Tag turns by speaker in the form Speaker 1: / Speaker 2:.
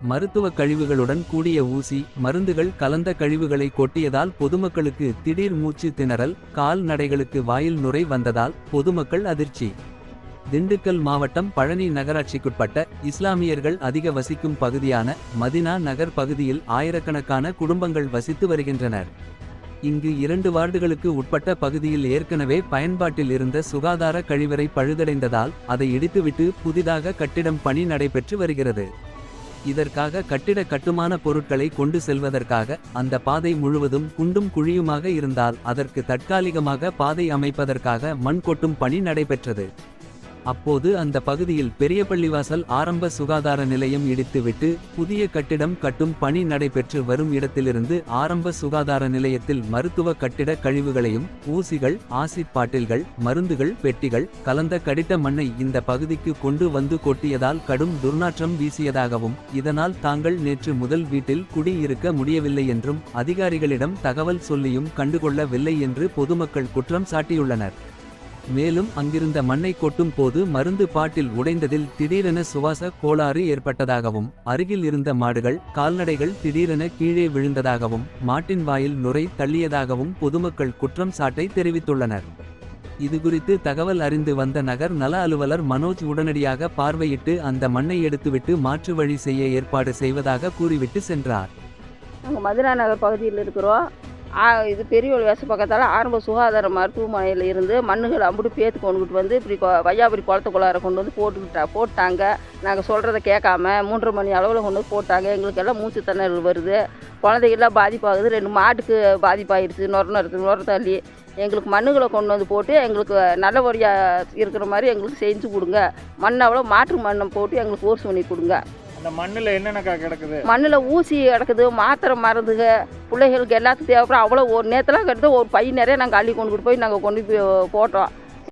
Speaker 1: மருத்துவ கழிவுகளுடன் கூடிய ஊசி மருந்துகள் கலந்த கழிவுகளை கொட்டியதால் பொதுமக்களுக்கு திடீர் மூச்சு திணறல், கால்நடைகளுக்கு வாயில் நுரை வந்ததால் பொதுமக்கள் அதிர்ச்சி. திண்டுக்கல் மாவட்டம் பழனி நகராட்சிக்குட்பட்ட இஸ்லாமியர்கள் அதிக வசிக்கும் பகுதியான மதினா நகர் பகுதியில் ஆயிரக்கணக்கான குடும்பங்கள் வசித்து வருகின்றனர். இங்கு 2 வார்டுகளுக்கு உட்பட்ட பகுதியில் ஏற்கனவே பயன்பாட்டில் இருந்த சுகாதார கழிவறை பழுதடைந்ததால் அதை இடித்துவிட்டு புதிதாக கட்டிடம் பணி நடைபெற்று வருகிறது. இதற்காக கட்டிட கட்டுமான பொருட்களை கொண்டு செல்வதற்காக அந்த பாதை முழுவதும் குண்டும் குழியுமாக இருந்தால் அதற்கு தற்காலிகமாக பாதை அமைப்பதற்காக மண் கொட்டும் பணி நடைபெற்றது. அப்போது அந்த பகுதியில் பெரியபள்ளிவாசல் ஆரம்ப சுகாதார நிலையம் இடித்துவிட்டு புதிய கட்டிடம் கட்டும் பணி நடைபெற்று வரும் இடத்திலிருந்து ஆரம்ப சுகாதார நிலையத்தில் மருத்துவ கட்டிட கழிவுகளையும் ஊசிகள், ஆசிட் பாட்டில்கள், மருந்துகள் பெட்டிகள் கலந்த கடிட்ட மண்ணை இந்த பகுதிக்கு கொண்டு வந்து கொட்டியதால் கடும் துர்நாற்றம் வீசியதாகவும் இதனால் தாங்கள் நேற்று முதல் வீட்டில் குடியிருக்க முடியவில்லை என்றும் அதிகாரிகளிடம் தகவல் சொல்லியும் கண்டுகொள்ளவில்லை என்று பொதுமக்கள் குற்றம் சாட்டியுள்ளனர். மேலும் அங்கிருந்த மண்ணை கொட்டும் போது மருந்து பாட்டில் உடைந்ததில் திடீரென சுவாச கோளாறு ஏற்பட்டதாகவும் அருகில் இருந்த மாடுகள், கால்நடைகள் திடீரென கீழே விழுந்ததாகவும் மாட்டின் வாயில் நுரை தள்ளியதாகவும் பொதுமக்கள் குற்றம் சாட்டை தெரிவித்துள்ளனர். இதுகுறித்து தகவல் அறிந்து வந்த நகர் நல அலுவலர் மனோஜ் உடனடியாக பார்வையிட்டு அந்த மண்ணை எடுத்துவிட்டு மாற்று வழி செய்ய ஏற்பாடு செய்வதாக கூறிவிட்டு சென்றார்.
Speaker 2: நாங்கள் மதுரா நகர் பகுதியில் இருக்கிறோம். இது பெரியவெளிவாசல் பக்கத்தால் ஆரம்ப சுகாதார மருத்துவமனையில் இருந்து மண்ணுகள் அம்புட்டு பேத்து கொண்டுகிட்டு வந்து இப்படி வையாபுரி குளத்துக்குள்ளார கொண்டு வந்து போட்டாங்க. நாங்கள் சொல்கிறத கேட்காம 3:30 மணி அளவில் கொண்டு வந்து போட்டாங்க. எங்களுக்கு எல்லாம் மூச்சு திணறல் வருது, குழந்தைகள்லாம் பாதிப்பாகுது. 2 மாட்டுக்கு பாதிப்பாகிடுச்சு, நுர தள்ளி. எங்களுக்கு மண்ணுகளை கொண்டு வந்து போட்டு எங்களுக்கு நல்லபடியாக இருக்கிற மாதிரி எங்களுக்கு செஞ்சு கொடுங்க. மண் அவ்வளோ மாற்று மண்ணை போட்டு எங்களுக்கு கோர்ஸ் பண்ணி கொடுங்க.
Speaker 3: அந்த மண்ணில் என்னென்னக்கா கிடக்குது?
Speaker 2: மண்ணில் ஊசி கிடக்குது, மாத்திரை மருந்துக பிள்ளைகளுக்கு எல்லாத்துக்கும் தேவைப்படும். அவ்வளோ ஒரு நேரத்தில் கிட்ட ஒரு பை நிறைய நாங்கள் அள்ளி கொண்டு போய் நாங்கள் கொண்டு போய் போட்டோம்.